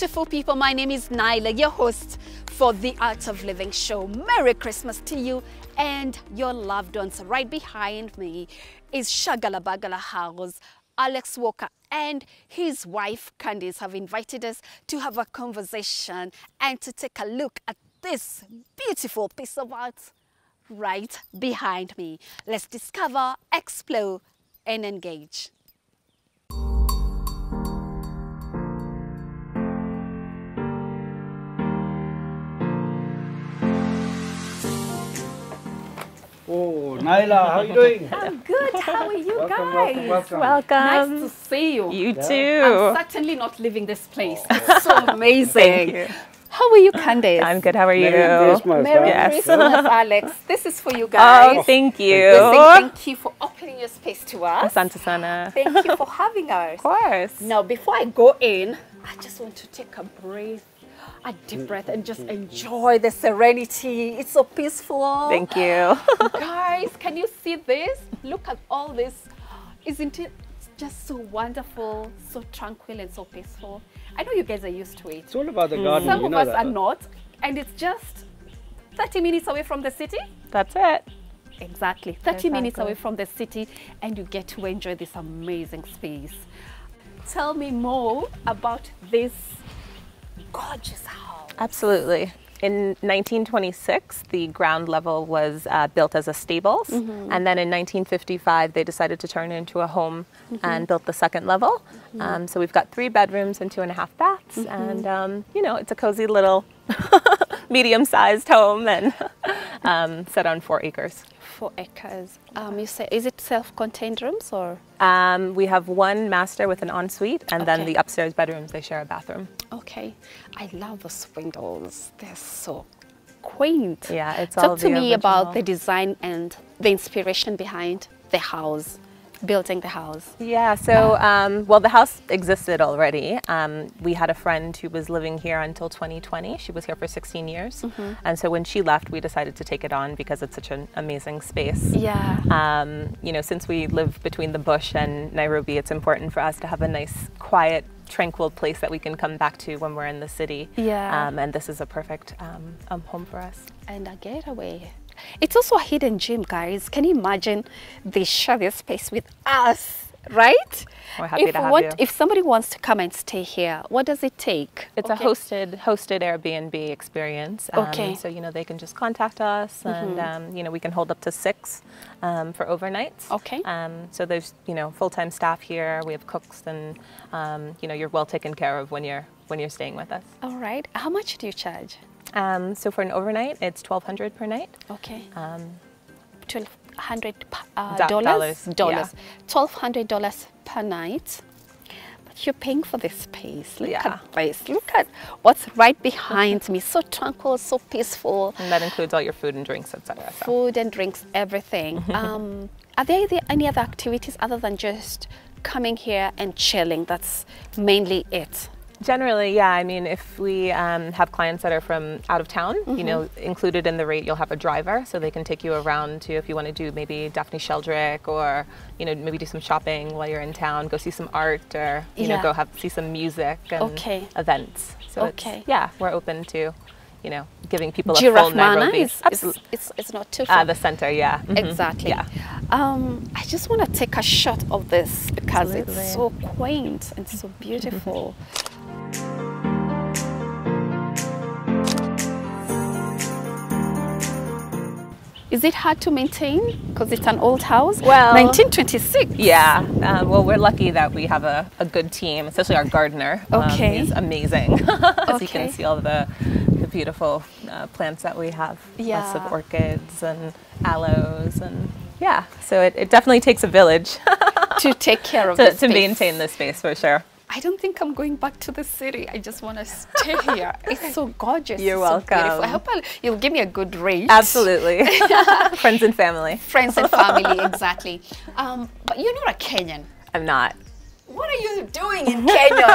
beautiful people. My name is Nyla, your host for the Art of Living show. Merry Christmas to you and your loved ones. Right behind me is Shagalabagala house. Alex Walker and his wife Candice have invited us to have a conversation and to take a look at this beautiful piece of art right behind me. Let's discover, explore and engage. Oh, Nyla, how are you doing? I'm good. How are you Welcome, guys? welcome. Nice to see you. You Yeah. too. I'm certainly not leaving this place. It's so amazing. Thank you. How are you, Candice? I'm good. How are you? Merry Christmas. Merry Yes. Christmas, Alex. This is for you guys. Oh, thank We say you. thank you for opening your space to us. Asante sana. Thank you for having us. Of course. Now, before I go in, I just want to take a breath, a deep breath, and just enjoy the serenity. It's so peaceful. Thank you. Guys, can you see this? Look at all this. Isn't it just so wonderful, so tranquil and so peaceful? I know you guys are used to it. It's all about the garden. Some you of know us that. are not, and it's just 30 minutes away from the city. That's it. Exactly, 30 minutes Exactly. away from the city, and you get to enjoy this amazing space. Tell me more about this gorgeous house. Absolutely. In 1926, the ground level was built as a stables. And then in 1955, they decided to turn it into a home and built the second level. So we've got 3 bedrooms and 2.5 baths. And, you know, it's a cozy little medium-sized home and set on 4 acres. 4 acres. You say, is it self-contained rooms or? We have 1 master with an ensuite, and then Okay. the upstairs bedrooms, they share a bathroom. Okay. I love those windows. They're so quaint. Yeah, it's all Talk to the me about original. the design and the inspiration behind the house, building the house. Yeah, so, well, the house existed already. We had a friend who was living here until 2020. She was here for 16 years. And so when she left, we decided to take it on because it's such an amazing space. Yeah. You know, since we live between the bush and Nairobi, it's important for us to have a nice, quiet, tranquil place that we can come back to when we're in the city. Yeah. And this is a perfect home for us. And a getaway. It's also a hidden gem, guys. Can you imagine they share this space with us, right? We're happy to have you. If somebody wants to come and stay here, what does it take? It's a hosted Airbnb experience. Okay. So, you know, they can just contact us and, you know, we can hold up to 6 for overnights. Okay. So there's, you know, full-time staff here. We have cooks and, you know, you're well taken care of when you're staying with us. All right. How much do you charge? So for an overnight, it's $1,200 per night. Okay. $1,200 Dollars, yeah. $1,200 per night. But you're paying for this space. Look Yeah. at this. Look at what's right behind me. So tranquil, so peaceful. And that includes all your food and drinks, etc. So. Food and drinks, everything. Are there any other activities other than just coming here and chilling? That's mainly it. Generally, yeah. I mean, if we have clients that are from out of town, you know, included in the rate, you'll have a driver, so they can take you around to, if you want to do maybe Daphne Sheldrake, or, you know, maybe do some shopping while you're in town, go see some art, or, you know, go see some music and events. So it's, yeah, we're open to, you know, giving people a full Nairobi. It's not too far. The center, yeah. Exactly. Yeah. I just want to take a shot of this because Absolutely. it's so quaint and so beautiful. Is it hard to maintain because it's an old house? Well, 1926. Yeah. Well, we're lucky that we have a good team, especially our gardener. Okay. He's amazing. As you Okay. can see all the beautiful plants that we have. Lots of Yeah. orchids and aloes and yeah. So it definitely takes a village To take care of to the maintain this space for sure. I don't think I'm going back to the city. I just want to stay here. It's so gorgeous. You're it's so welcome. beautiful. I hope you'll give me a good rate. Absolutely. Friends and family. Friends and family, exactly. But you're not a Kenyan. I'm not. What are you doing in Kenya?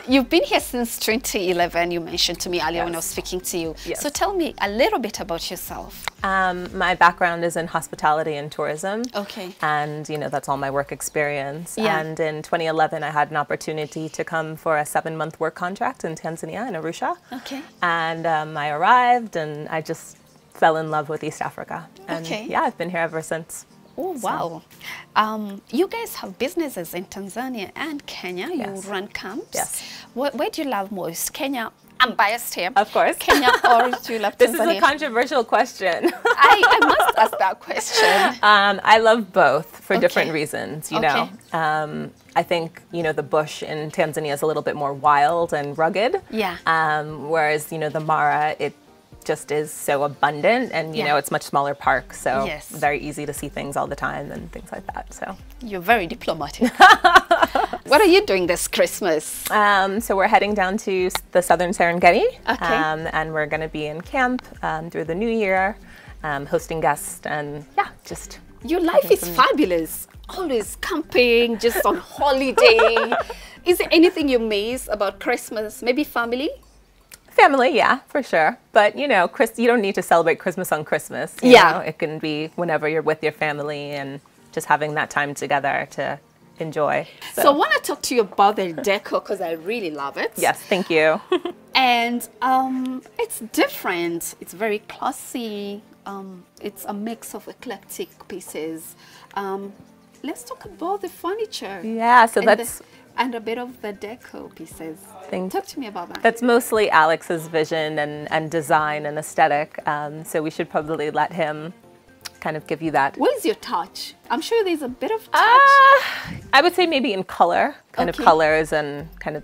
You've been here since 2011, you mentioned to me earlier when I was speaking to you. Yes. So tell me a little bit about yourself. My background is in hospitality and tourism. Okay. And, you know, that's all my work experience. Yeah. And in 2011, I had an opportunity to come for a 7-month work contract in Tanzania, in Arusha. Okay. And I arrived and I just fell in love with East Africa. And Okay. yeah, I've been here ever since. Oh, wow. You guys have businesses in Tanzania and Kenya. Yes. You run camps. Yes. Where do you love most? Kenya? I'm biased here. Of course. Kenya, or do you love This Tanzania? is a controversial question. I must ask that question. I love both for different Okay. reasons, you Okay. know. I think, you know, the bush in Tanzania is a little bit more wild and rugged. Yeah. Whereas, you know, the Mara, it just is so abundant and, you Yeah. know, it's much smaller park. So Yes. very easy to see things all the time and things like that. So, You're very diplomatic. What are you doing this Christmas? so we're heading down to the southern Serengeti. Okay. And we're going to be in camp through the new year, hosting guests and yeah, just Your life is fabulous. Always camping, just on holiday. Is there anything you miss about Christmas? Maybe family? family, yeah, for sure. But you know, you don't need to celebrate Christmas on Christmas. You Yeah. know? It can be whenever you're with your family and just having that time together to enjoy. So I want to talk to you about the decor because I really love it. Yes, thank you. And it's different. It's very classy. It's a mix of eclectic pieces. Let's talk about the furniture. Yeah, so and that's and a bit of the deco pieces. Talk to me about that. That's mostly Alex's vision and design and aesthetic. So we should probably let him kind of give you that. What is your touch? I'm sure there's a bit of touch. I would say maybe in color, kind of Okay. colors and kind of,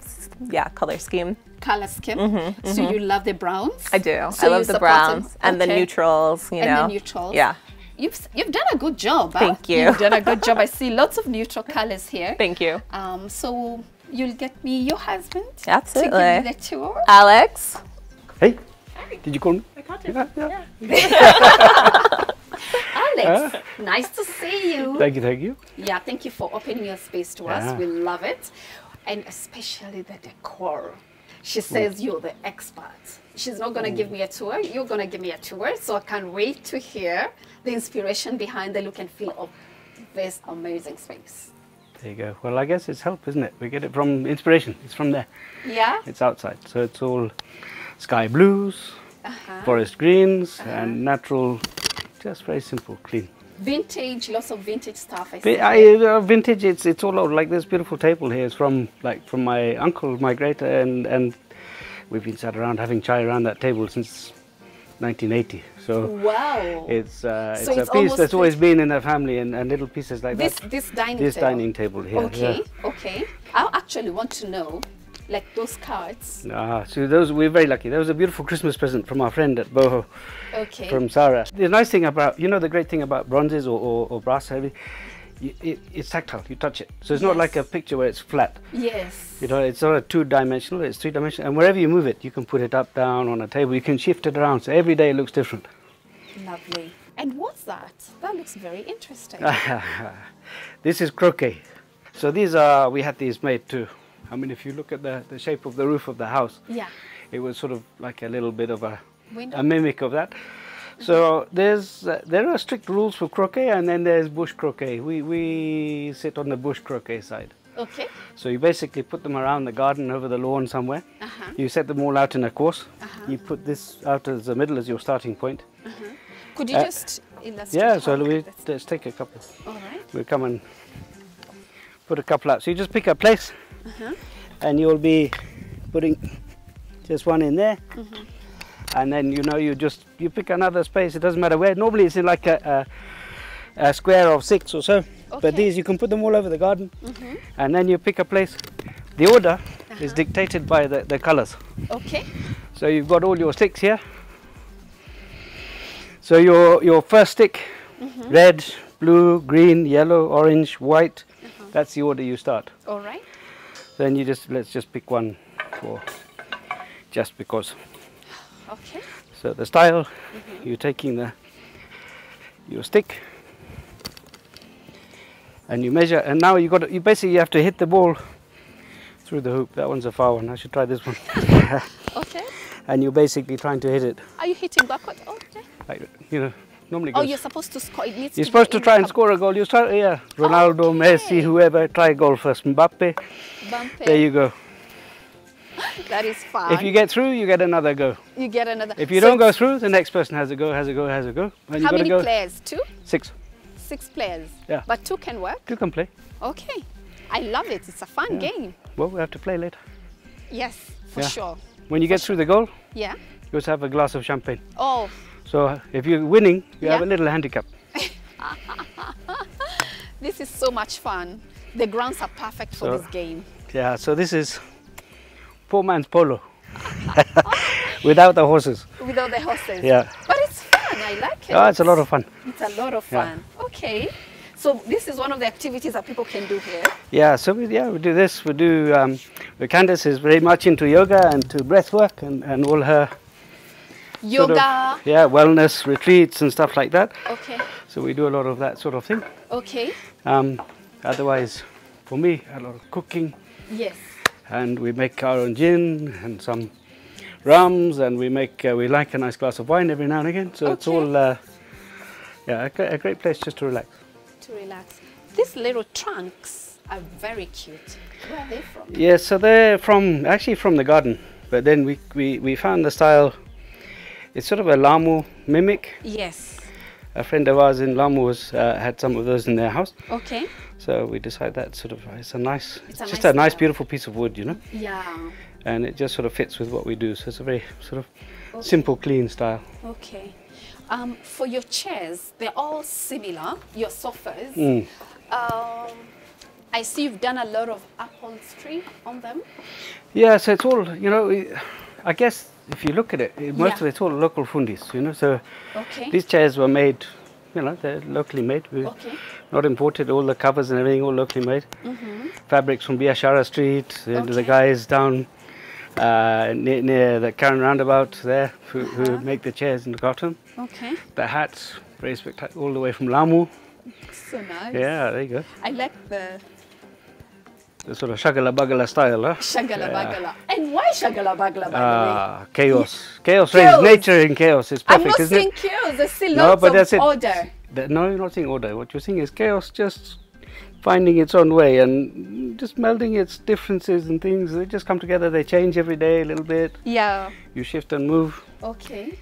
yeah, color scheme. Color scheme. So you love the browns? I do. So I you love the support browns them. and the Okay. neutrals, you And know. the neutrals. Yeah. You've done a good job. Huh? Thank you. You've done a good job. I see lots of neutral colors here. Thank you. So you'll get me your husband Absolutely. to give me the tour. Alex. Hey, did you call me? I caught you. Yeah. Alex, nice to see you. Thank you, thank you. Yeah, thank you for opening your space to us. Yeah. We love it. And especially the decor. She says you're the expert. She's not going to give me a tour. You're going to give me a tour. So I can't wait to hear the inspiration behind the look and feel of this amazing space. There you go. Well, I guess it's help, isn't it? We get it from inspiration. It's from there. Yeah? It's outside. So it's all sky blues, forest greens, and natural, just very simple, clean. Vintage, lots of vintage stuff. I see. Vintage, it's all over. Like this beautiful table here is from my uncle, my great, and we've been sat around having chai around that table since 1980. So Wow. it's a it's piece almost that's always like- been in the family, and little pieces like This that. dining table. Dining table here. Okay, Yeah. okay. I actually want to know, like those cards. So those, we're very lucky. That was a beautiful Christmas present from our friend at Boho, Okay. from Sarah. The nice thing about, you know, the great thing about bronzes or brass, it's tactile. You touch it, so it's not Yes. like a picture where it's flat. Yes. You know, it's not a two-dimensional, it's three-dimensional. And wherever you move it, you can put it up, down, on a table. You can shift it around. So every day it looks different. Lovely. And what's that? That looks very interesting. This is croquet. So these are, we had these made too. I mean, if you look at the shape of the roof of the house, Yeah. it was sort of like a little bit of a Window. mimic of that. So there are strict rules for croquet, and then there's bush croquet. We sit on the bush croquet side. Okay. So you basically put them around the garden, over the lawn somewhere. You set them all out in a course. You put this out as the middle as your starting point. Could you just illustrate? Yeah, so how let's that's- take a couple. All right. We'll come and put a couple out. So you just pick a place, and you'll be putting just one in there. And then, you know, you pick another space. It doesn't matter where. Normally it's in like a square of 6 or so. Okay. But these, you can put them all over the garden. And then you pick a place. The order is dictated by the colors. Okay. So you've got all your sticks here. So your first stick, red, blue, green, yellow, orange, white. That's the order you start. All right. Then let's just pick one for just because. Okay. So the style, you're taking your stick and you measure, and now you basically have to hit the ball through the hoop. That one's a far one. I should try this one. Okay. And you're basically trying to hit it. Are you hitting backward? Okay. Like, you know, normally Oh, goes. you're supposed to score. It needs You're to supposed be to try and score a goal. You start, yeah. Ronaldo, Okay. Messi, whoever. Try a goal first. Mbappe. Mbappe. There you go. That is fun. If you get through, you get another go. You get another. If you So don't go through, the next person has a go, has a go, has a go. And you how gotta many go. players? 2? 6. 6 players. Yeah. But 2 can work. You can play. Okay. I love it. It's a fun game. Well, we have to play later. Yes, for Yeah. sure. When you get through the goal, Yeah. you also have a glass of champagne. Oh, So if you're winning, you have Yeah. a little handicap. this is so much fun. The grounds are perfect for So- this game. Yeah, so this is poor man's polo. Without the horses. Without the horses. Yeah. But it's fun. I like it. Oh, it's a lot of fun. It's a lot of Yeah. fun. Okay. So this is one of the activities that people can do here. Yeah, so we do this. We do, Candace is very much into yoga and to breath work and all her sort of, Yoga. wellness retreats and stuff like that. Okay. So we do a lot of that sort of thing. Okay. Otherwise, for me, a lot of cooking, Yes. and we make our own gin and some rums, and we like a nice glass of wine every now and again. So it's Okay. all, a great place just to relax. To relax. These little trunks are very cute. Where are they from? Yeah, so they're actually from the garden, but then we found the style. It's sort of a Lamu mimic. Yes. A friend of ours in Lamu had some of those in their house, Okay. so we decided that it's a nice, It's just a a nice nice style. beautiful piece of wood, you know, Yeah. and it just sort of fits with what we do. So it's a very sort of simple, clean style. Okay. For your chairs, they're all similar. Your sofas. Mm. I see you've done a lot of upholstery on them. Yeah, so it's all, you know, I guess if you look at it, most Yeah. of it's all local fundis, you know. So Okay. these chairs were made, you know, they're locally made. Okay. Not imported. All the covers and everything all locally made. Fabrics from Biashara Street. The Okay. guys down near the Karen roundabout there who make the chairs and look after them. Okay. The hats, very spectacular, all the way from Lamu. So nice. Yeah, there you go. I like the The sort of Shagalabagala style, huh? Shagalabagala. And why Shagalabagala, by the way? Chaos. Chaos Chaos. reigns. Nature in chaos. It's I'm perfect, not isn't seeing it? chaos. I see No, lots but of that's it. order. No, you're not seeing order. What you're seeing is chaos just finding its own way and just melding its differences and things. They just come together. They change every day a little bit. Yeah. You shift and move. Okay.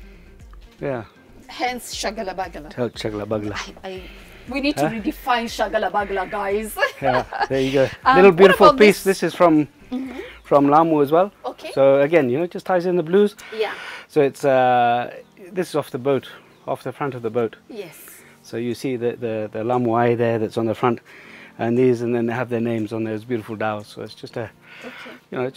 Yeah. Hence Shagalabagala. Shagalabagala. We need to redefine Shagalabagala, guys. Yeah, there you go. What Little beautiful about piece. this? This is from Lamu as well. Okay. So again, you know, it just ties in the blues. Yeah. So it's this is off the boat, off the front of the boat. Yes. So you see the Lamu eye there that's on the front, and then they have their names on those beautiful dhows. So it's just you know,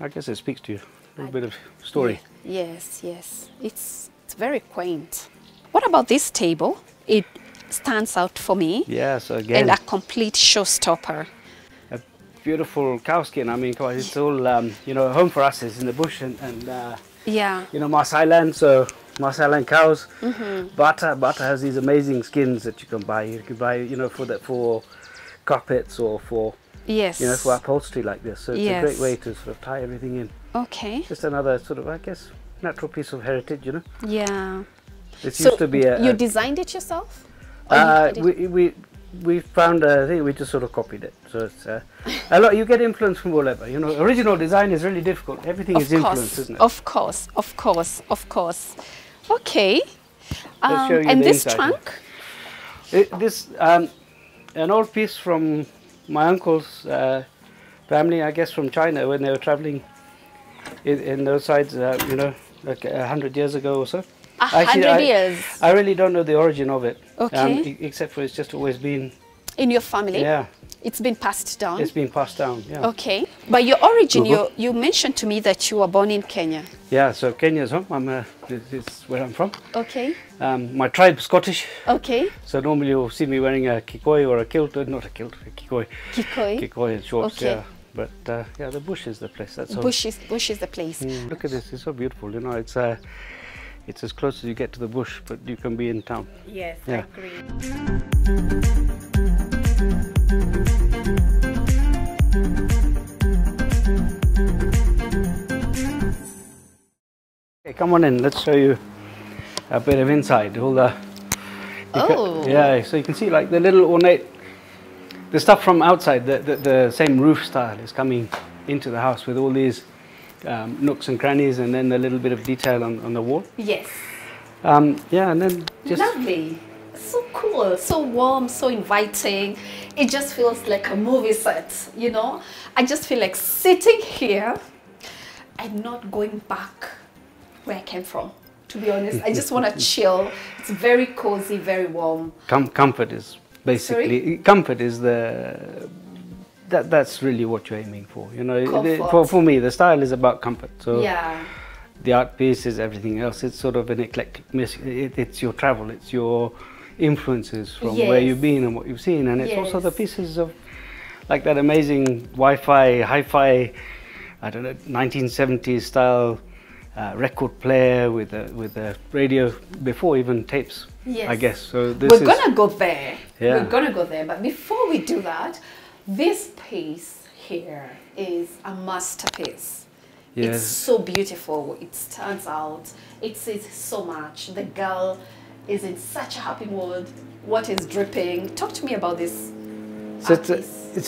I guess it speaks to you a little bit of story. Yes, yes. It's very quaint. What about this table? It stands out for me. Yeah. So again, And a complete showstopper. a beautiful cow skin. I mean, come on, it's all you know, home for us is in the bush and Yeah. you know, Maasai land. So Maasai land cows. Bata has these amazing skins that you can buy. You can buy, you know, for carpets or for, Yes. you know, for upholstery like this. So it's a great Yes. way to sort of tie everything in. Okay. Just another sort of, I guess, natural piece of heritage, you know. Yeah. It So used to be you designed it yourself? Or you had it- we found I think we just sort of copied it. So it's a lot. You get influence from all over. You know, original design is really difficult. Everything is influence, isn't it? Of course, of course, of course. Okay. Let's show you And the this inside. trunk? This an old piece from my uncle's family, I guess from China when they were traveling in those sides. You know, like 100 years ago or so. 100 years I really don't know the origin of it. Okay. Except for it's just always been. in your family? Yeah, It's been passed down? it's been passed down. Yeah. Okay. But your origin, Mhm. you mentioned to me that you were born in Kenya. Yeah. So Kenya's home. This is where I'm from. Okay. My tribe's Scottish. Okay. So normally you'll see me wearing a kikoi or a kilt. Not a kilt, a kikoi. Kikoi. Kikoi and shorts. Okay. Yeah. But yeah, the bush is the place. That's all. Bush is the place. Look at this, it's so beautiful, you know, it's as close as you get to the bush, but you can be in town. Yes, Yeah. I agree. come on in. Let's show you a bit of inside. All the yeah, so you can see like the little ornate, the stuff from outside. The same roof style is coming into the house with all these nooks and crannies, and then a little bit of detail on the wall. Yes. Yeah, and then just lovely. So cool, so warm, so inviting. It just feels like a movie set, you know. I just feel like sitting here and not going back where I came from. To be honest, I just want to chill. It's very cozy, very warm. Comfort is basically, Sorry? comfort is that's really what you're aiming for, you know. For me, the style is about comfort. So yeah, the art piece is everything else. It's sort of an eclectic mix. It's your travel, it's your influences from where you've been and what you've seen, and it's also the pieces of like that amazing Wi-Fi, hi-fi, I don't know, 1970s style record player with a radio before even tapes. Yes. I guess so. We're gonna go there. Yeah. We're gonna go there, but before we do that, this piece here is a masterpiece. Yes. It's so beautiful. It stands out. It says so much. The girl is in such a happy mood. What is dripping? Talk to me about this. So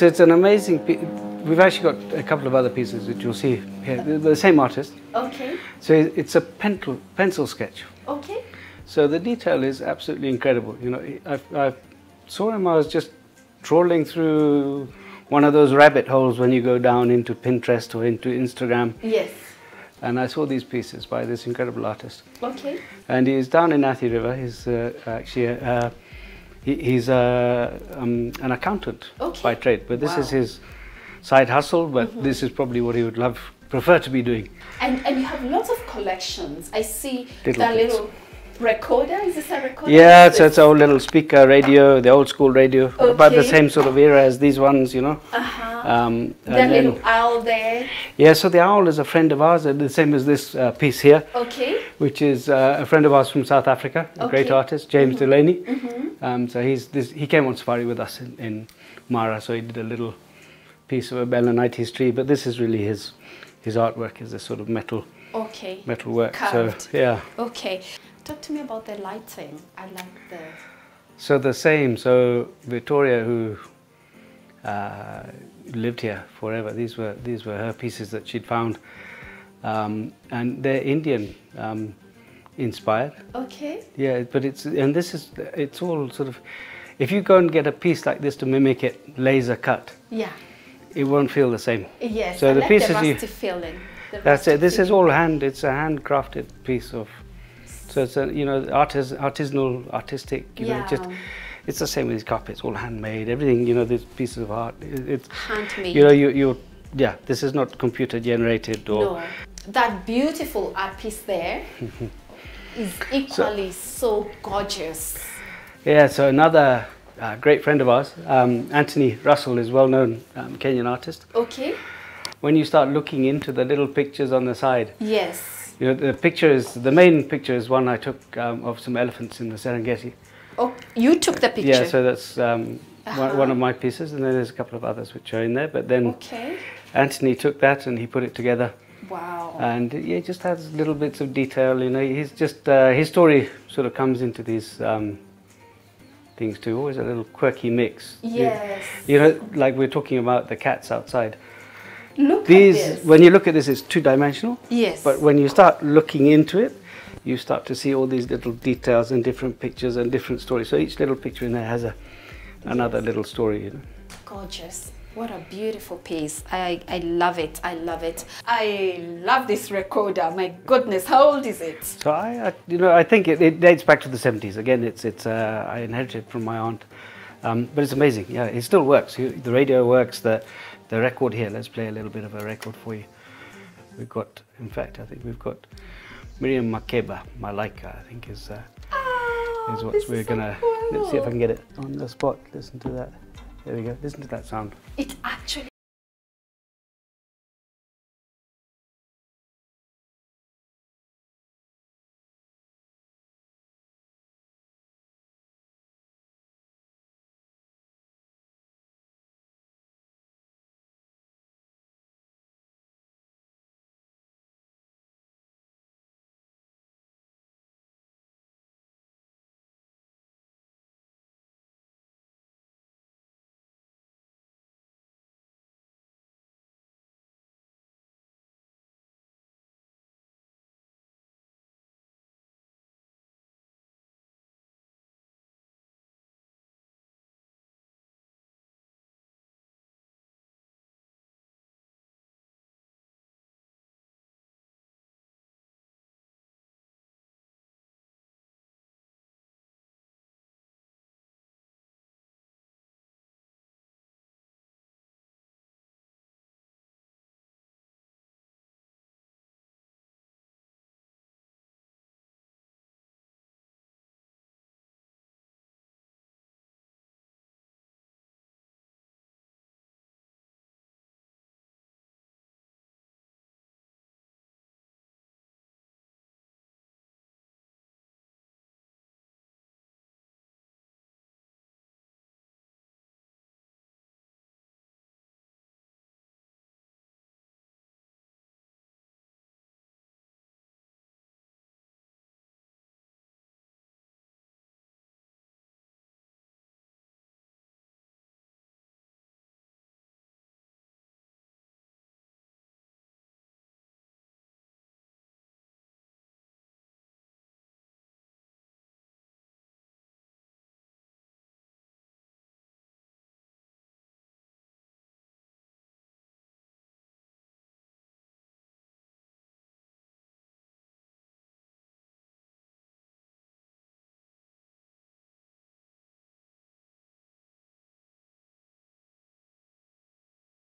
it's an amazing piece. We've actually got a couple of other pieces which you'll see here. The same artist. Okay. So it's a pencil sketch. Okay. So the detail is absolutely incredible. You know, I saw him. I was just trawling through one of those rabbit holes when you go down into Pinterest or into Instagram. Yes. And I saw these pieces by this incredible artist. Okay. And he's down in Athi River. He's actually he's an accountant by trade, but this is his side hustle. But this is probably what he would prefer to be doing. And you have lots of collections. I see that little recorder. Is this a recorder? Yeah, so it's our little speaker radio, the old school radio, about the same sort of era as these ones, you know. The little owl there. Yeah, so the owl is a friend of ours, the same as this piece here. Okay. Which is a friend of ours from South Africa, a great artist, James Delaney. So he came on safari with us in Mara, so he did a little piece of a Belanite tree, but this is really his artwork, is a sort of metal work. Carved. So yeah. Okay. Talk to me about the lighting. I like the... So the same, so Victoria, who lived here forever, these were her pieces that she'd found, and they're Indian inspired. Okay. Yeah, but it's all sort of, if you go and get a piece like this to mimic it laser cut, it won't feel the same. Yes. So I the like pieces the rusty feeling. That's it. This is all it's a handcrafted piece of. So it's a, you know, artisanal, artistic, you know, it's the same with these carpets, all handmade, everything, you know, these pieces of art, it's handmade. You know, this is not computer generated or... No, that beautiful art piece there is equally so gorgeous. Yeah, so another great friend of ours, Anthony Russell, is well-known Kenyan artist. Okay. When you start looking into the little pictures on the side. Yes. You know, the main picture is one I took of some elephants in the Serengeti. Oh, you took the picture? Yeah, so that's one of my pieces, and then there's a couple of others which are in there. But then Anthony took that and he put it together. Wow. And it just has little bits of detail, you know, he's just, his story sort of comes into these things too, always a little quirky mix. Yes. You know, like we're talking about the cats outside. Look at this. When you look at this, it's two-dimensional. Yes. But when you start looking into it, you start to see all these little details and different pictures and different stories. So each little picture in there has another little story, you know. Gorgeous. What a beautiful piece. I love it. I love it. I love this recorder. My goodness, how old is it? So I think it dates back to the 70s. Again, I inherited it from my aunt. But it's amazing. Yeah, it still works. The radio works. The record here, let's play a little bit of a record for you. We've got, in fact, I think we've got Miriam Makeba, Malaika, I think is what we're gonna, let's see if I can get it on the spot. Listen to that. There we go. Listen to that sound. It actually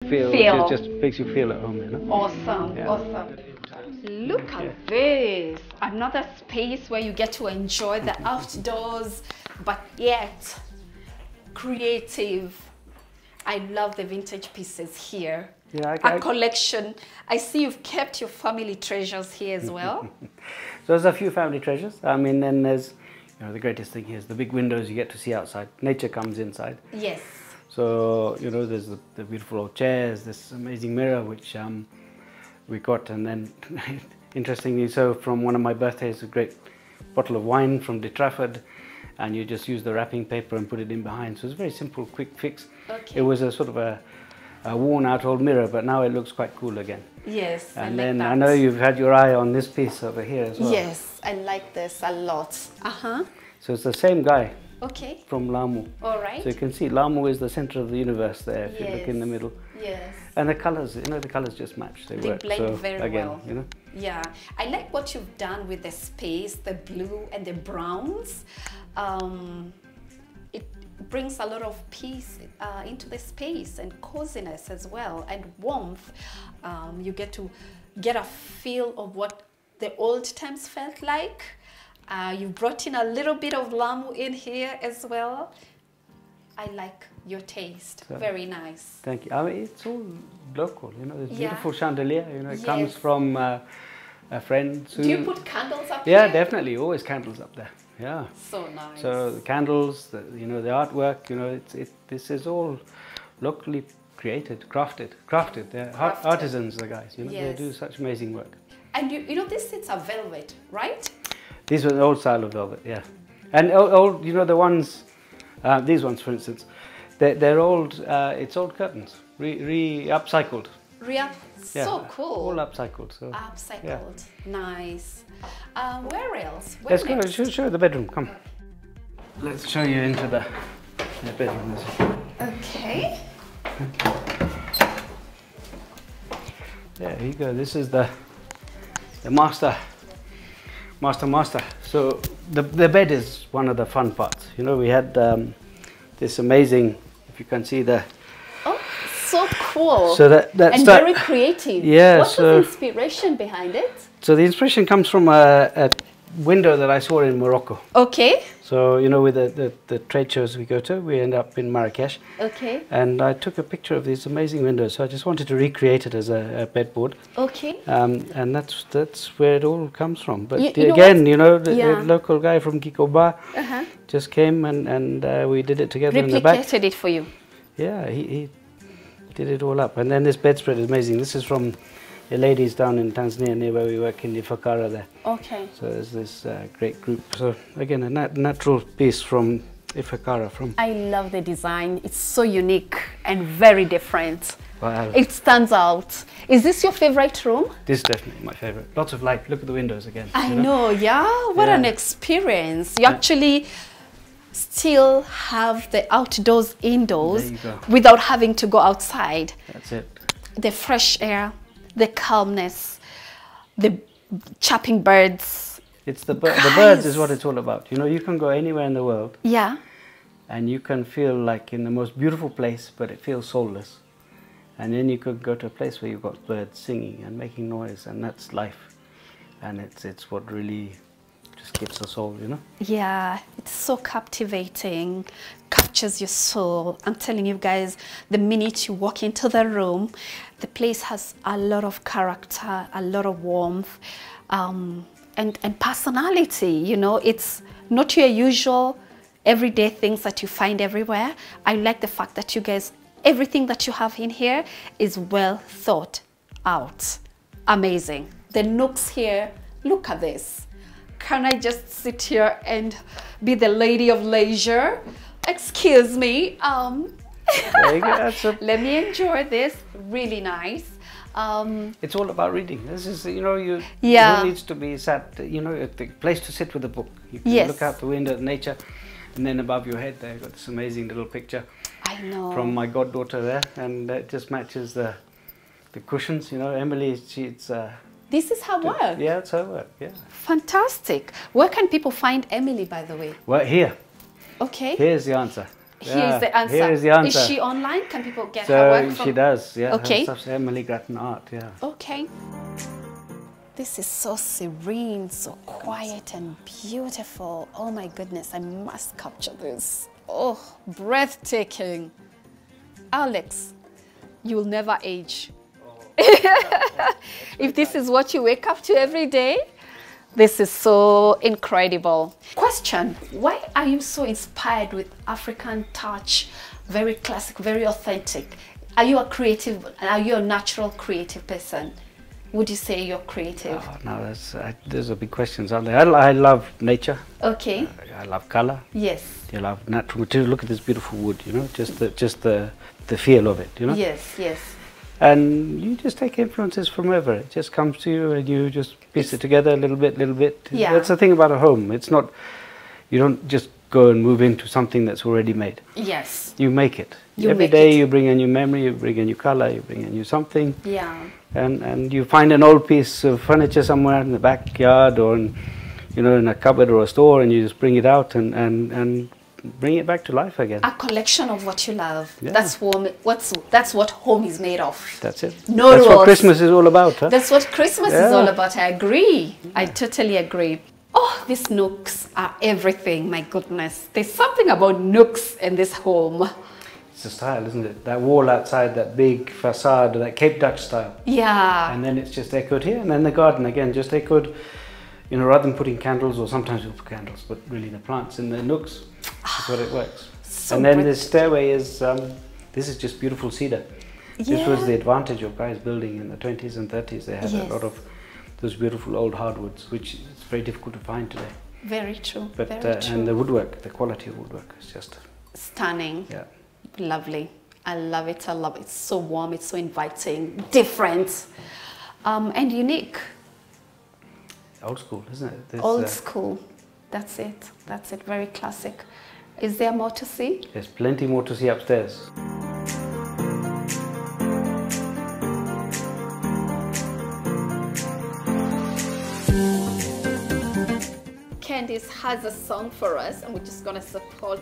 feel. It just makes you feel at home, you know. Awesome, Yeah. awesome. Look at this. Another space where you get to enjoy the outdoors, but yet creative. I love the vintage pieces here. Yeah, A collection. I see you've kept your family treasures here as well. So there's a few family treasures. I mean, then there's, you know, the greatest thing here is the big windows you get to see outside. Nature comes inside. Yes. So, you know, there's the beautiful old chairs, this amazing mirror which we got, and then interestingly so from one of my birthdays, a great bottle of wine from De Trafford, and you just use the wrapping paper and put it in behind. So it's a very simple, quick fix. Okay. It was a sort of a worn out old mirror, but now it looks quite cool again. Yes, And I then like that. I know you've had your eye on this piece over here as well. Yes, I like this a lot. So it's the same guy Okay. from Lamu. All right. So you can see Lamu is the center of the universe there if you look in the Yes. middle. Yes. And the colors, you know, the colors just match. They work. blend So very again, well. you know. Yeah, I like what you've done with the space, the blue and the browns. It brings a lot of peace into the space and coziness as well, and warmth. You get to get a feel of what the old times felt like. You brought in a little bit of Lamu in here as well. I like your taste. So, very nice. Thank you. I mean, it's all local, you know. There's Yeah. beautiful chandelier, you know. It comes Yes. from a friend. Do you put candles up Yeah, here? definitely. Always candles up there. Yeah. So nice. So the candles, you know, the artwork, you know, this is all locally created, crafted. They're Crafted. artisans, the guys. You know, they Yes. do such amazing work. And you know, this is a velvet, right? These were the old style of velvet, yeah. And old, you know, the ones, these ones, for instance, they're old. It's old curtains, upcycled. Yeah. So cool. All upcycled. So Upcycled. Nice. Where else? Where let's go. next? Show you the bedroom. Come. Let's show you into the bedroom. Okay. There you go. This is the master. So the bed is one of the fun parts. You know, we had this amazing, if you can see the. Oh, so cool. So that and very creative. Yeah. What was the inspiration behind it? So the inspiration comes from a window that I saw in Morocco. Okay. So, you know, with the trade shows we go to, we end up in Marrakesh. Okay. And I took a picture of these amazing windows. So I just wanted to recreate it as a bedboard. Okay. And that's where it all comes from. But You again, know you know, the Yeah. local guy from Kikoba Uh-huh. just came and we did it together in the back. Replicated it for you. Yeah, he did it all up. And then this bedspread is amazing. This is from the ladies down in Tanzania, near where we work in the Ifakara there. Okay. So there's this great group. So again, a natural piece from Ifakara. I love the design. It's so unique and very different. Wow. It stands out. Is this your favorite room? This is definitely my favorite. Lots of light. Look at the windows again. I you know, yeah. What Yeah. an experience. You actually still have the outdoors indoors There you go. without having to go outside. That's it. The fresh air, the calmness, the chirping birds. It's the birds is Guys. what it's all about. You know, you can go anywhere in the world Yeah. and you can feel like in the most beautiful place, but it feels soulless. And then you could go to a place where you've got birds singing and making noise, and that's life. And it's what really just gives the soul, you know? Yeah, it's so captivating, captures your soul. I'm telling you guys, the minute you walk into the room, the place has a lot of character, a lot of warmth, and personality. You know, it's not your usual everyday things that you find everywhere. I like the fact that you guys, everything that you have in here is well thought out. Amazing. The nooks here, look at this. Can I just sit here and be the lady of leisure? Excuse me. There you go. That's a, Let me enjoy this. Really nice. it's all about reading. This is, you know, Yeah. who needs to be sat, you know, at the place to sit with a book. You can Yes. look out the window at nature, and then above your head there, you've got this amazing little picture I know. from my goddaughter there, and it just matches the cushions. You know, Emily, it's This is her work. yeah, it's her work. Yeah. Fantastic. Where can people find Emily, by the way? Well, here. Okay. Here's the answer. Here's the answer. Here is the answer. Is she online? Can people get her work from? She does, yeah. Okay. Her stuff's Emily Grattan Art, yeah. Okay. This is so serene, so quiet and beautiful. Oh my goodness, I must capture this. Oh, breathtaking. Alex, you'll never age. If this is what you wake up to every day, this is so incredible. Question, why are you so inspired with African touch? Very classic, very authentic. Are you a creative, are you a natural creative person? Would you say you're creative? Oh, no, those are big questions, aren't they? I love nature. Okay. I love colour. Yes. You love natural material. Look at this beautiful wood, you know, just the feel of it, you know? Yes, yes. And you just take influences from wherever. It just comes to you and you just piece it together a little bit. Yeah. That's the thing about a home. It's not, you don't just go and move into something that's already made. Yes. You make it. You Every make day it. you bring a new memory, you bring a new color, you bring a new something. Yeah. And you find an old piece of furniture somewhere in the backyard or in, you know, in a cupboard or a store, and you just bring it out and bring it back to life again. A collection of what you love. Yeah. That's what home is made of. That's it. No That's rules. what Christmas is all about, huh? That's what Christmas is Yeah. all about. I agree. I totally agree. Oh, these nooks are everything. My goodness. There's something about nooks in this home. It's the style, isn't it? That wall outside, that big facade, that Cape Dutch style. Yeah. And then it's just echoed here, and then the garden again, just echoed, you know, rather than putting candles, or sometimes we'll put candles, but really the plants in the nooks, that's what it works. So and then pretty. the stairway is, this is just beautiful cedar. This was Yeah. the advantage of guys building in the 20s and 30s. They had Yes. a lot of those beautiful old hardwoods, which is very difficult to find today. Very true. But Very true. and the woodwork, the quality of woodwork is just, Stunning. yeah. Lovely. I love it. I love it. It's so warm. It's so inviting. Different. And unique. Old school, isn't it? There's, Old school. That's it. That's it. Very classic. Is there more to see? There's plenty more to see upstairs. Candice has a song for us, and we're just going to support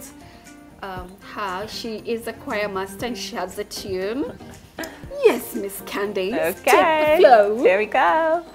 her. She is a choir master and she has a tune. Yes, Miss Candice. Okay, Take the flow. here we go.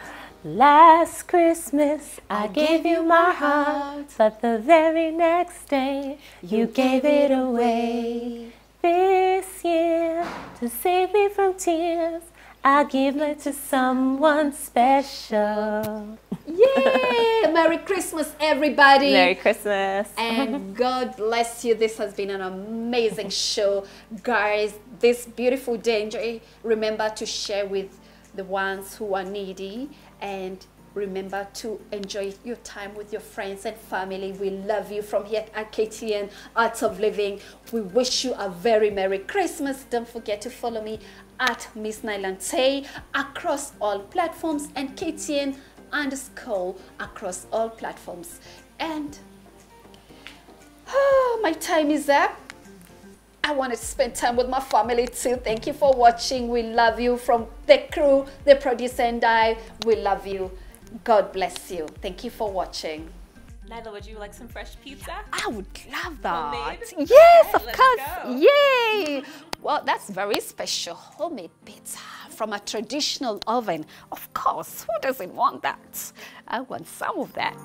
Last Christmas I gave you my heart, but the very next day you gave it away. This year, to save me from tears, I'll give it to someone special. Yay! Merry Christmas, everybody. Merry Christmas. And God bless you. This has been an amazing show. Guys, this beautiful day, enjoy. Remember to share with the ones who are needy, and remember to enjoy your time with your friends and family. We love you from here at KTN Art of Living. We wish you a very Merry Christmas. Don't forget to follow me at Miss Nailante across all platforms, and KTN _ across all platforms. And my time is up. I wanted to spend time with my family too. Thank you for watching. We love you from the crew, the producer and I. We love you. God bless you. Thank you for watching. Nyla, would you like some fresh pizza? I would love that. Homemade? Yes, Okay, of let's course. go. Yay. Well, that's very special. Homemade pizza from a traditional oven. Of course, who doesn't want that? I want some of that.